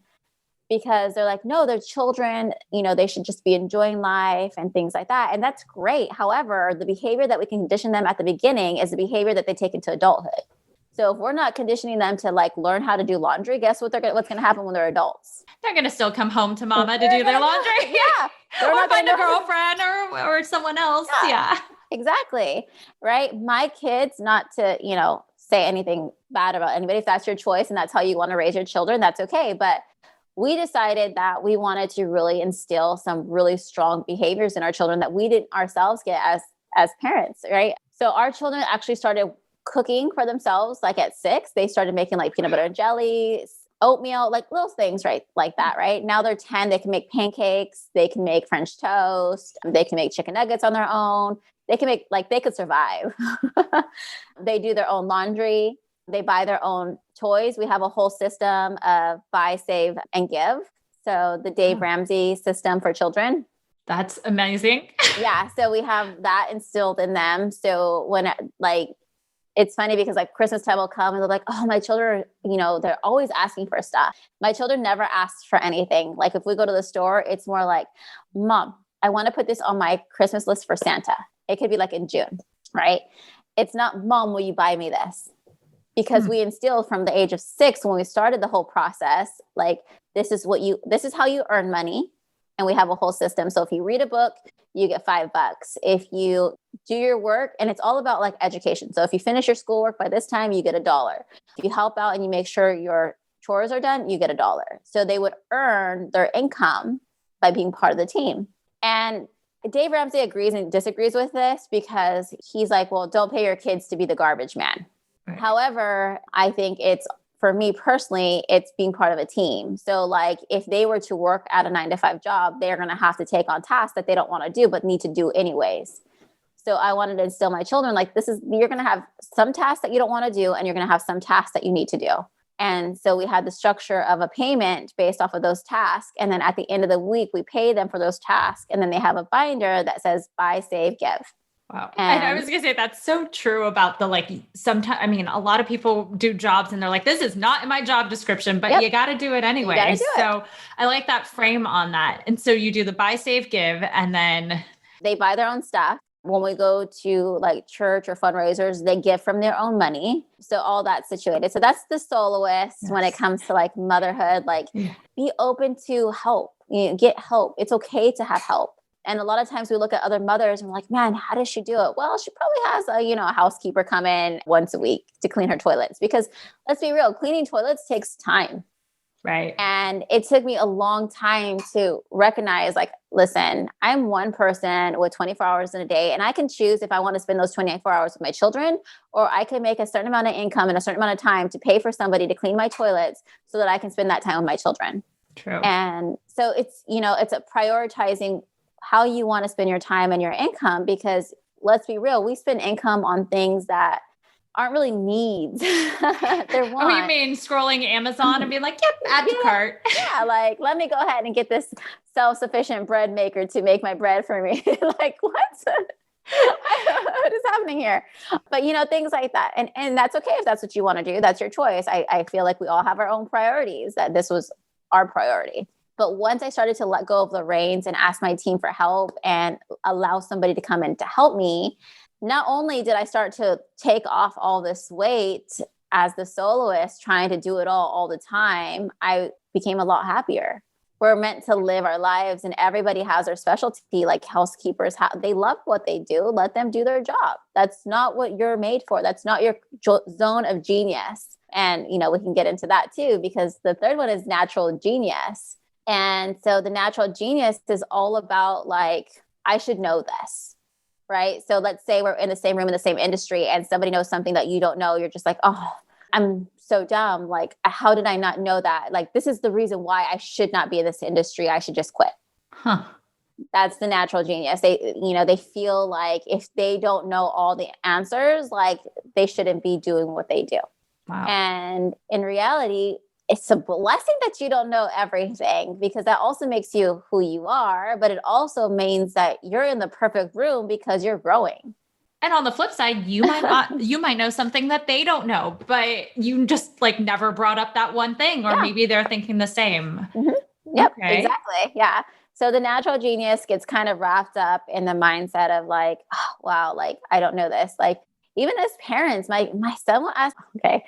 because they're like, no, they're children, they should just be enjoying life and things like that. And that's great. However, the behavior that we can condition them at the beginning is the behavior that they take into adulthood. So if we're not conditioning them to like learn how to do laundry, guess what's going to happen when they're adults? They're going to still come home to mama to do their laundry. Yeah. Or find a girlfriend or someone else. Yeah. Exactly. Right. My kids, not to, say anything bad about anybody. If that's your choice and that's how you want to raise your children, that's okay. But we decided that we wanted to really instill some really strong behaviors in our children that we didn't ourselves get as parents, right? So our children actually started cooking for themselves. Like at 6, they started making like peanut butter and jelly, oatmeal, like little things, right? Like that, right? Now they're 10, they can make pancakes, they can make French toast, they can make chicken nuggets on their own. They can make, like, they could survive. They do their own laundry. They buy their own toys. We have a whole system of buy, save, and give. So the Dave Ramsey system for children. That's amazing. Yeah. So we have that instilled in them. So when it's funny because like Christmas time will come and they're like, oh, my children, they're always asking for stuff. My children never ask for anything. Like if we go to the store, it's more like, Mom, I want to put this on my Christmas list for Santa. It could be like in June, right? It's not, Mom, will you buy me this? Because we instilled from the age of 6 when we started the whole process, like this is how you earn money. And we have a whole system. So if you read a book, you get $5. If you do your work, and it's all about like education. So if you finish your schoolwork by this time, you get $1. If you help out and you make sure your chores are done, you get $1. So they would earn their income by being part of the team. And Dave Ramsey agrees and disagrees with this because he's like, well, don't pay your kids to be the garbage man. Right. However, I think for me personally, it's being part of a team. So like if they were to work at a 9-to-5 job, they're going to have to take on tasks that they don't want to do, but need to do anyways. So I wanted to instill my children, like you're going to have some tasks that you don't want to do, and you're going to have some tasks that you need to do. And so we had the structure of a payment based off of those tasks. And then at the end of the week, we pay them for those tasks. And then they have a binder that says buy, save, give. Wow. And I was going to say, that's so true about the, like, sometimes, I mean, a lot of people do jobs and they're like, this is not in my job description, but you got to do it anyway. So I like that frame on that. And so you do the buy, save, give, and then they buy their own stuff. When we go to like church or fundraisers, they give from their own money. So all that's situated. So that's the soloist when it comes to like motherhood, like be open to help, get help. It's okay to have help. And a lot of times we look at other mothers and we're like, man, how does she do it? Well, she probably has a housekeeper come in once a week to clean her toilets, because let's be real, cleaning toilets takes time. Right. And it took me a long time to recognize, like, listen, I'm one person with 24 hours in a day, and I can choose if I want to spend those 24 hours with my children, or I can make a certain amount of income and a certain amount of time to pay for somebody to clean my toilets so that I can spend that time with my children. True. And so it's a prioritizing how you want to spend your time and your income, because let's be real, we spend income on things that aren't really needs. They're wants. Oh, you mean scrolling Amazon and being like, yep, add to cart. Yeah, like, let me go ahead and get this self-sufficient bread maker to make my bread for me. Like, what? What is happening here? But, things like that. And that's okay if that's what you want to do. That's your choice. I feel like we all have our own priorities, that this was our priority. But once I started to let go of the reins and ask my team for help and allow somebody to come in to help me, not only did I start to take off all this weight as the soloist, trying to do it all the time, I became a lot happier. We're meant to live our lives, and everybody has their specialty. Like housekeepers, they love what they do. Let them do their job. That's not what you're made for. That's not your zone of genius. And, we can get into that too, because the third one is natural genius. And so the natural genius is all about like, I should know this. Right. So let's say we're in the same room in the same industry and somebody knows something that you don't know. You're just like, oh, I'm so dumb. Like, how did I not know that? Like, this is the reason why I should not be in this industry. I should just quit. Huh. That's the natural genius. They feel like if they don't know all the answers, like they shouldn't be doing what they do. Wow. And in reality, it's a blessing that you don't know everything, because that also makes you who you are, but it also means that you're in the perfect room because you're growing. And on the flip side, you might know something that they don't know, but you just like never brought up that one thing, or maybe they're thinking the same. Mm-hmm. Yep, okay. Exactly. Yeah. So the natural genius gets kind of wrapped up in the mindset of like, oh, wow, like, I don't know this. Like, even as parents, my son will ask, okay,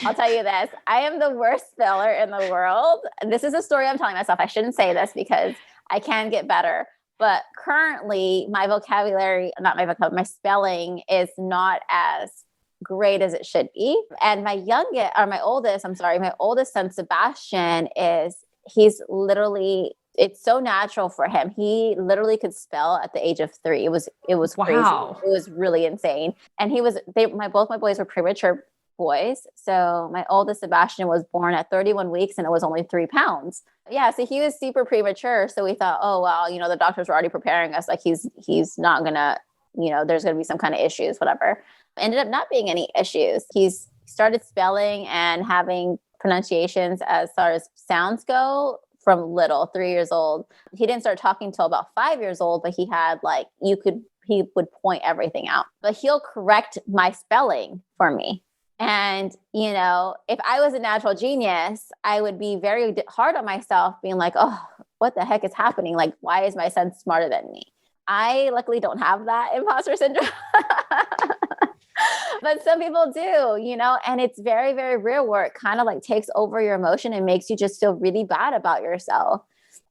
I'll tell you this. I am the worst speller in the world. This is a story I'm telling myself. I shouldn't say this because I can get better. But currently my my spelling is not as great as it should be. And my oldest son, Sebastian, he's literally, it's so natural for him. He literally could spell at the age of 3. It was wow. Crazy. It was really insane. And both my boys were premature boys. So my oldest Sebastian was born at 31 weeks and it was only 3 pounds. Yeah. So he was super premature. So we thought, oh, well, the doctors were already preparing us. Like he's not gonna, there's going to be some kind of issues, whatever. Ended up not being any issues. He's started spelling and having pronunciations as far as sounds go from 3 years old. He didn't start talking till about 5 years old, but he had he would point everything out, but he'll correct my spelling for me. And, if I was a natural genius, I would be very hard on myself, being like, oh, what the heck is happening? Like, why is my son smarter than me? I luckily don't have that imposter syndrome. But some people do, and it's very, very real, where it kind of like takes over your emotion and makes you just feel really bad about yourself.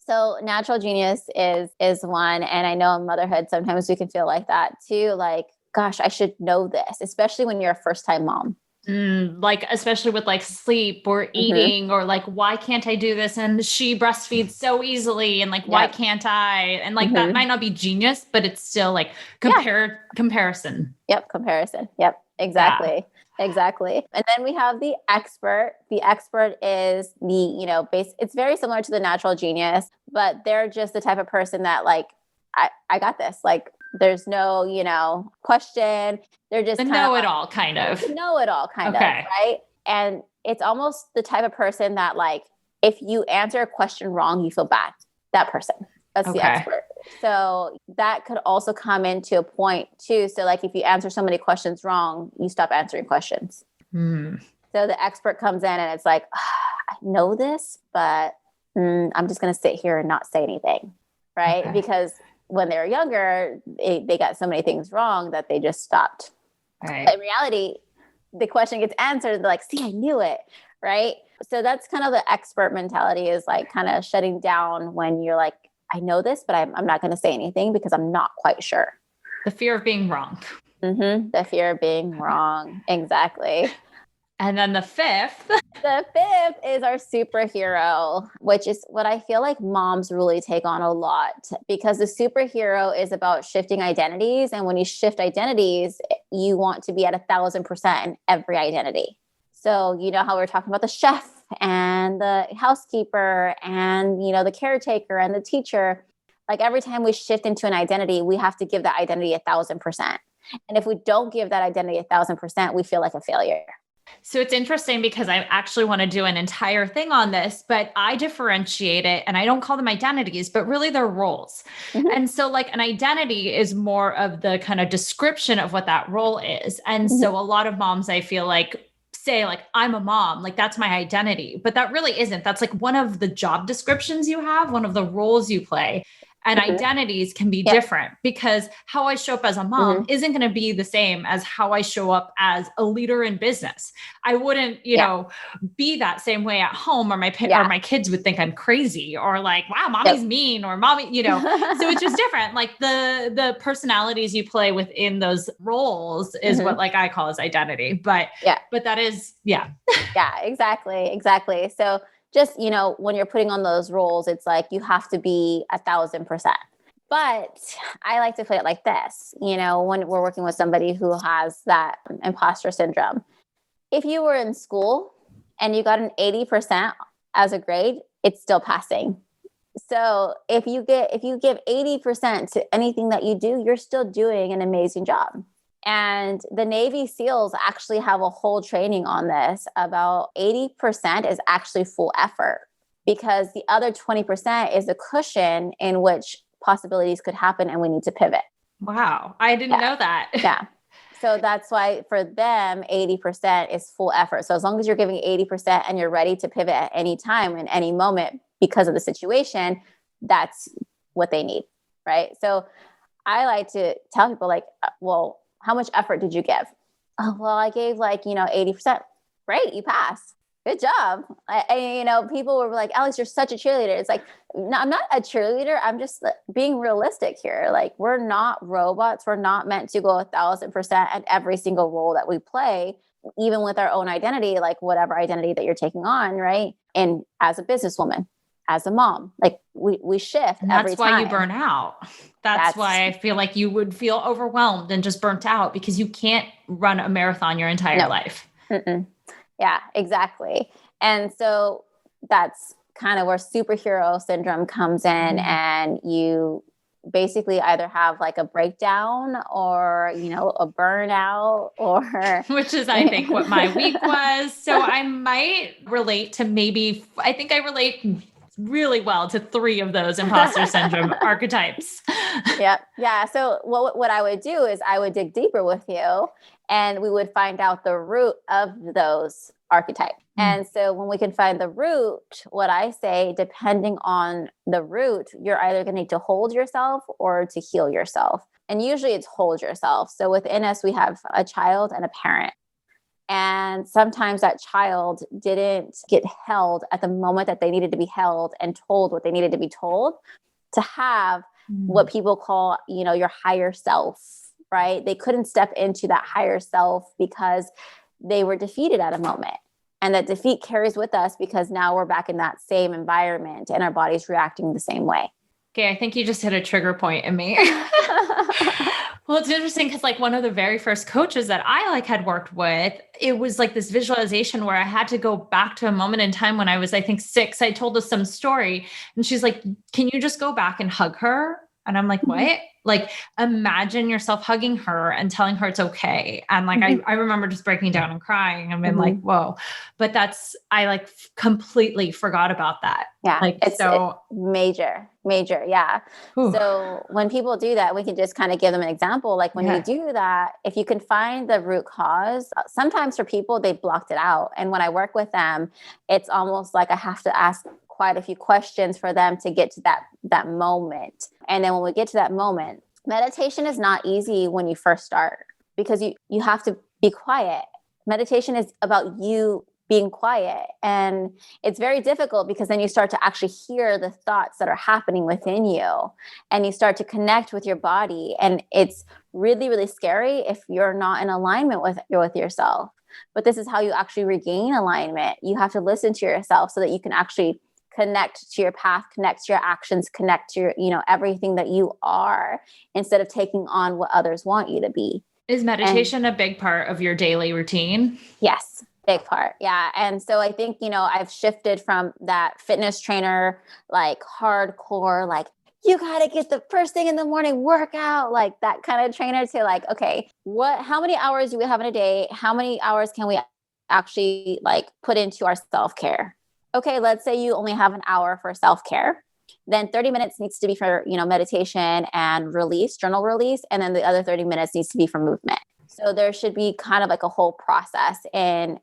So natural genius is one. And I know in motherhood, sometimes we can feel like that too. Like, gosh, I should know this, especially when you're a first-time mom. Like, especially with like sleep or eating, or like, why can't I do this? And she breastfeeds so easily. And like, why can't I? And like, that might not be genius, but it's still like comparison. Yep. Comparison. Yep. Exactly. Yeah. Exactly. And then we have the expert. The expert is it's very similar to the natural genius, but they're just the type of person that like, I got this. Like, there's no, question. They're just know-it-all kind of. Right? And it's almost the type of person that like, if you answer a question wrong, you feel bad. That person. That's the Okay. expert. So that could also come into a point too. So like if you answer so many questions wrong, you stop answering questions. Hmm. So the expert comes in and it's like, I know this, but I'm just going to sit here and not say anything. Right. Okay. Because when they were younger, they got so many things wrong that they just stopped. Right. But in reality, the question gets answered. They're like, see, I knew it. Right. So that's kind of the expert mentality, is like kind of shutting down when you're like, I know this, but I'm not going to say anything because I'm not quite sure. The fear of being wrong. The fear of being wrong. Exactly. And then the fifth. The fifth is our superhero, which is what I feel like moms really take on a lot, because the superhero is about shifting identities. And when you shift identities, you want to be at 1,000% in every identity. So, you know how we're talking about the chef and the housekeeper and, you know, the caretaker and the teacher. Like every time we shift into an identity, we have to give that identity 1,000%. And if we don't give that identity 1,000%, we feel like a failure. So it's interesting because I actually want to do an entire thing on this, but I differentiate it, and I don't call them identities, but really they're roles. Mm-hmm. And so like an identity is more of the kind of description of what that role is. And so a lot of moms, I feel like, say like, I'm a mom, like that's my identity, but that really isn't. That's like one of the job descriptions you have, one of the roles you play. And identities can be different, because how I show up as a mom isn't going to be the same as how I show up as a leader in business. I wouldn't, you know, be that same way at home, or my kids would think I'm crazy, or like, wow, mommy's mean, or mommy, you know, so it's just different. Like the personalities you play within those roles is what like I call as identity, but that is, yeah, exactly. So just, you know, when you're putting on those roles, it's like you have to be 1,000%. But I like to put it like this, you know, when we're working with somebody who has that imposter syndrome, if you were in school and you got an 80% as a grade, it's still passing. So if you give 80% to anything that you do, you're still doing an amazing job. And the Navy SEALs actually have a whole training on this. About 80% is actually full effort, because the other 20% is a cushion in which possibilities could happen and we need to pivot. Wow. I didn't know that. Yeah. So that's why for them, 80% is full effort. So as long as you're giving 80% and you're ready to pivot at any time, in any moment, because of the situation, that's what they need. Right. So I like to tell people like, well, how much effort did you give? Oh, well, I gave 80%. Great. You passed. Good job. People were like, Alex, you're such a cheerleader. It's like, no, I'm not a cheerleader. I'm just being realistic here. Like, we're not robots. We're not meant to go 1,000% at every single role that we play, even with our own identity, like whatever identity that you're taking on. Right. And as a businesswoman, as a mom, like we shift every time. That's why you burn out. That's why I feel like you would feel overwhelmed and just burnt out, because you can't run a marathon your entire life. Yeah, exactly. And so that's kind of where superhero syndrome comes in, and you basically either have like a breakdown or, you know, a burnout, or which is, I think, what my week was. So I might relate to I think I relate really well to 3 of those imposter syndrome archetypes. Yeah. So what I would do is I would dig deeper with you, and we would find out the root of those archetypes. And so when we can find the root, what I say, depending on the root, you're either going to need to hold yourself or to heal yourself. And usually it's hold yourself. So within us, we have a child and a parent. And sometimes that child didn't get held at the moment that they needed to be held and told what they needed to be told to have what people call, you know, your higher self, right? They couldn't step into that higher self because they were defeated at a moment. And that defeat carries with us because now we're back in that same environment and our body's reacting the same way. Okay, I think you just hit a trigger point in me. Well, it's interesting because like one of the very first coaches that I had worked with, it was like this visualization where I had to go back to a moment in time when I was, I think 6. I told us some story and she's like, can you just go back and hug her? And I'm like, what? Like, imagine yourself hugging her and telling her it's okay. And like, I remember just breaking down and crying and being like, whoa, but I like completely forgot about that. Yeah. Like, It's major. Yeah. Whew. So when people do that, we can just kind of give them an example. Like when you do that, if you can find the root cause, sometimes for people, they blocked it out. And when I work with them, it's almost like I have to ask quite a few questions for them to get to that moment. And then when we get to that moment, meditation is not easy when you first start because you have to be quiet. Meditation is about you being quiet. And it's very difficult because then you start to actually hear the thoughts that are happening within you and you start to connect with your body. And it's really, really scary if you're not in alignment with yourself. But this is how you actually regain alignment. You have to listen to yourself so that you can actually connect to your path, connect to your actions, connect to your, everything that you are instead of taking on what others want you to be. Is meditation a big part of your daily routine? Yes, big part. Yeah. And so I think, I've shifted from that fitness trainer, like hardcore, like you got to get the first thing in the morning workout, like that kind of trainer to like, okay, how many hours do we have in a day? How many hours can we actually like put into our self-care? Okay, let's say you only have an hour for self-care. Then 30 minutes needs to be for, meditation and journal release. And then the other 30 minutes needs to be for movement. So there should be kind of like a whole process in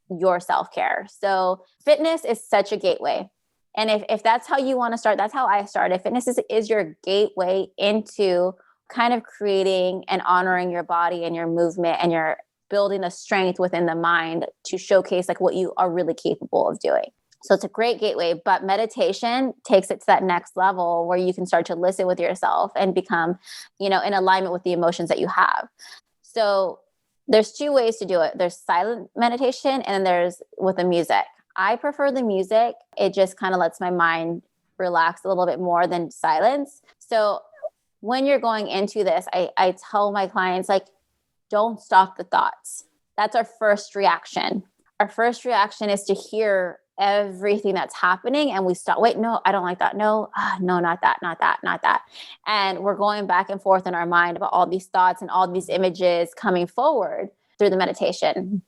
your self-care. So fitness is such a gateway. And if that's how you want to start, that's how I started. Fitness is your gateway into kind of creating and honoring your body and your movement, and you're building the strength within the mind to showcase like what you are really capable of doing. So it's a great gateway, but meditation takes it to that next level where you can start to listen with yourself and become, in alignment with the emotions that you have. So there's two ways to do it. There's silent meditation and then there's with the music. I prefer the music. It just kind of lets my mind relax a little bit more than silence. So when you're going into this, I tell my clients, like, don't stop the thoughts. That's our first reaction. Our first reaction is to hear everything that's happening and we stop. Wait, no, I don't like that. No, no, not that. And we're going back and forth in our mind about all these thoughts and all these images coming forward through the meditation.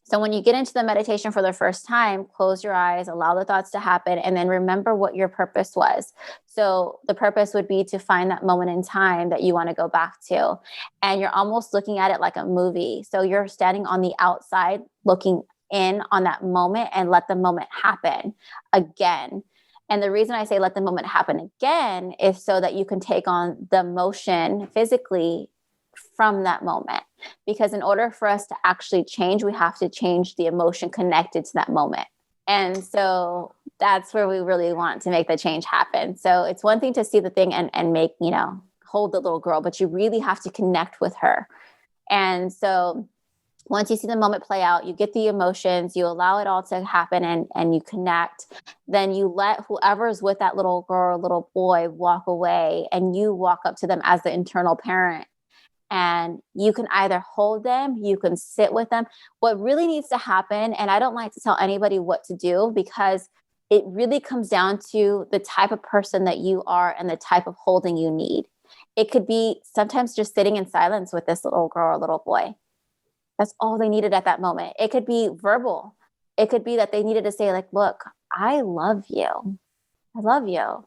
So when you get into the meditation for the first time, close your eyes, allow the thoughts to happen, and then remember what your purpose was. So the purpose would be to find that moment in time that you want to go back to. And you're almost looking at it like a movie. So you're standing on the outside looking in on that moment and let the moment happen again. And the reason I say let the moment happen again is so that you can take on the motion physically from that moment. Because in order for us to actually change, we have to change the emotion connected to that moment. And so that's where we really want to make the change happen. So it's one thing to see the thing and make, hold the little girl, but you really have to connect with her. And so once you see the moment play out, you get the emotions, you allow it all to happen and you connect, then you let whoever's with that little girl or little boy walk away and you walk up to them as the internal parent. And you can either hold them, you can sit with them. What really needs to happen, and I don't like to tell anybody what to do because it really comes down to the type of person that you are and the type of holding you need. It could be sometimes just sitting in silence with this little girl or little boy. That's all they needed at that moment. It could be verbal. It could be that they needed to say like, look, I love you. I love you.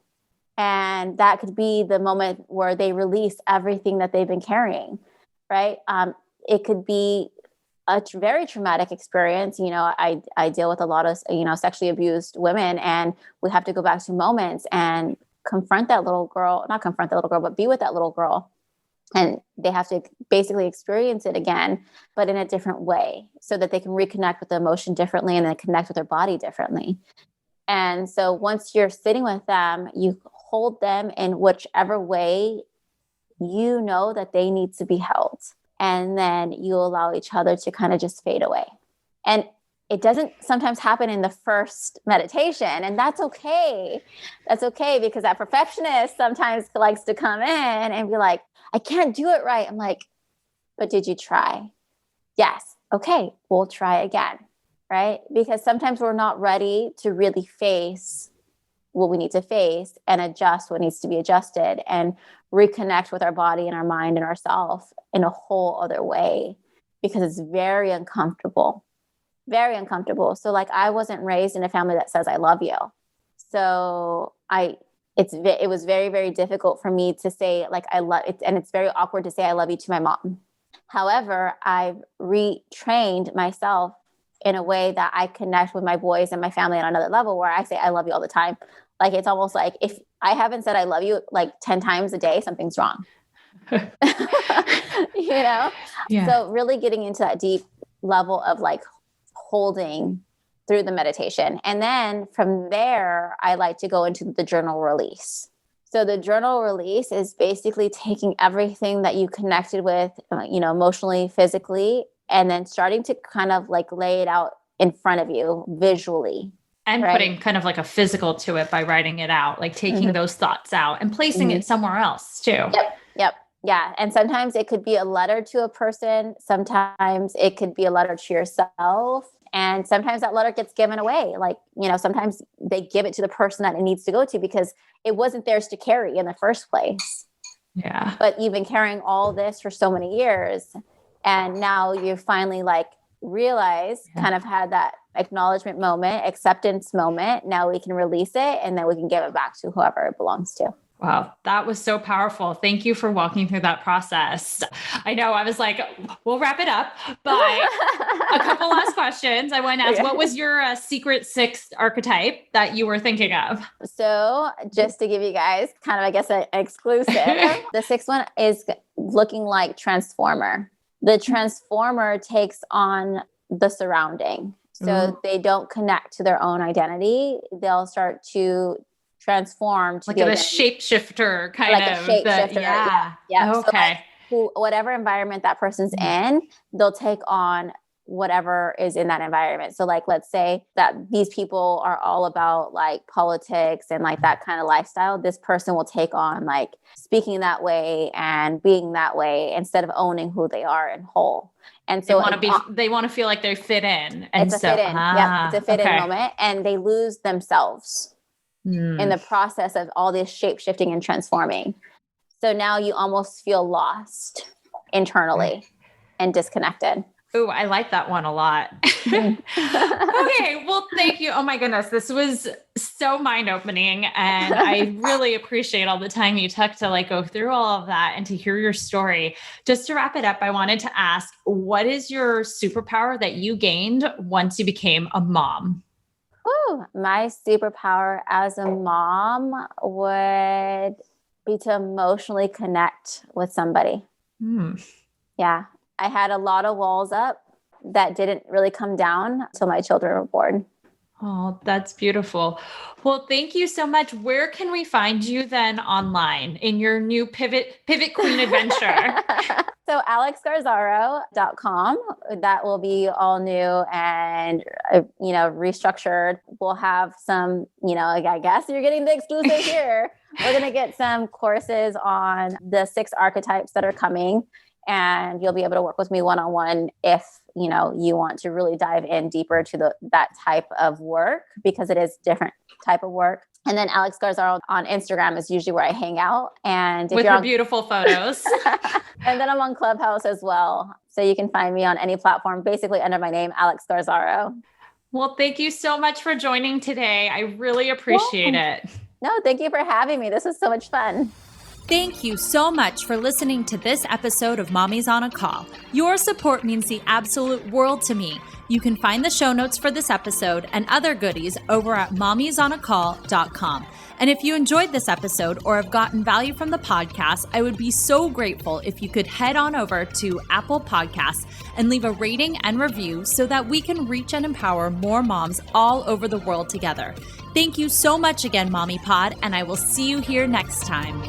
And that could be the moment where they release everything that they've been carrying, right? It could be a very traumatic experience. I deal with a lot of, sexually abused women, and we have to go back to moments and confront that little girl, not confront the little girl, but be with that little girl. And they have to basically experience it again, but in a different way so that they can reconnect with the emotion differently and then connect with their body differently. And so once you're sitting with them, you hold them in whichever way you know that they need to be held. And then you allow each other to kind of just fade away. And it doesn't sometimes happen in the first meditation. And that's okay. That's okay, because that perfectionist sometimes likes to come in and be like, I can't do it right. I'm like, but did you try? Yes. Okay, we'll try again. Right? Because sometimes we're not ready to really face what we need to face and adjust what needs to be adjusted and reconnect with our body and our mind and ourselves in a whole other way, because it's very uncomfortable. Very uncomfortable. So like, I wasn't raised in a family that says I love you. So it was very, very difficult for me to say like I love it, and it's very awkward to say I love you to my mom. However, I've retrained myself in a way that I connect with my boys and my family on another level, where I say I love you all the time. Like, it's almost like if I haven't said I love you like 10 times a day, something's wrong. You know? Yeah. So really getting into that deep level of like holding through the meditation. And then from there, I like to go into the journal release. So the journal release is basically taking everything that you connected with, emotionally, physically, and then starting to kind of like lay it out in front of you visually. And right? Putting kind of like a physical to it by writing it out, like taking those thoughts out and placing it somewhere else too. Yep. Yeah. And sometimes it could be a letter to a person. Sometimes it could be a letter to yourself. And sometimes that letter gets given away. Like, sometimes they give it to the person that it needs to go to because it wasn't theirs to carry in the first place. Yeah. But you've been carrying all this for so many years. And now you finally like realize, kind of had that acknowledgement moment, acceptance moment. Now we can release it, and then we can give it back to whoever it belongs to. Wow. That was so powerful. Thank you for walking through that process. I know I was like, we'll wrap it up, but a couple last questions. I want to ask, what was your secret sixth archetype that you were thinking of? So just to give you guys kind of, I guess, an exclusive, the sixth one is looking like transformer. The transformer takes on the surrounding. So they don't connect to their own identity. They'll start to transform to like a shapeshifter kind like of. A shapeshifter. Yeah. Okay. So like whatever environment that person's in, they'll take on whatever is in that environment. So like, let's say that these people are all about like politics and like that kind of lifestyle. This person will take on like speaking that way and being that way instead of owning who they are in whole. And so they want to feel like they fit in. And it's a fit in. It's a fit in moment, and they lose themselves in the process of all this shape shifting and transforming. So now you almost feel lost internally and disconnected. Oh, I like that one a lot. Okay. Well, thank you. Oh my goodness. This was so mind-opening. And I really appreciate all the time you took to like go through all of that and to hear your story. Just to wrap it up, I wanted to ask, what is your superpower that you gained once you became a mom? Ooh, my superpower as a mom would be to emotionally connect with somebody. Yeah. I had a lot of walls up that didn't really come down until my children were born. Oh, that's beautiful. Well, thank you so much. Where can we find you then online in your new Pivot Queen adventure? So alexgarzaro.com, that will be all new and, restructured. We'll have some, I guess you're getting the exclusive here. We're going to get some courses on the 6 archetypes that are coming. And you'll be able to work with me one-on-one if, you want to really dive in deeper to that type of work, because it is different type of work. And then Alex Garzaro on Instagram is usually where I hang out. And with your beautiful photos. And then I'm on Clubhouse as well. So you can find me on any platform, basically under my name, Alex Garzaro. Well, thank you so much for joining today. I really appreciate it. No, thank you for having me. This was so much fun. Thank you so much for listening to this episode of Mommy's on a Call. Your support means the absolute world to me. You can find the show notes for this episode and other goodies over at mommysonacall.com. And if you enjoyed this episode or have gotten value from the podcast, I would be so grateful if you could head on over to Apple Podcasts and leave a rating and review so that we can reach and empower more moms all over the world together. Thank you so much again, Mommy Pod, and I will see you here next time.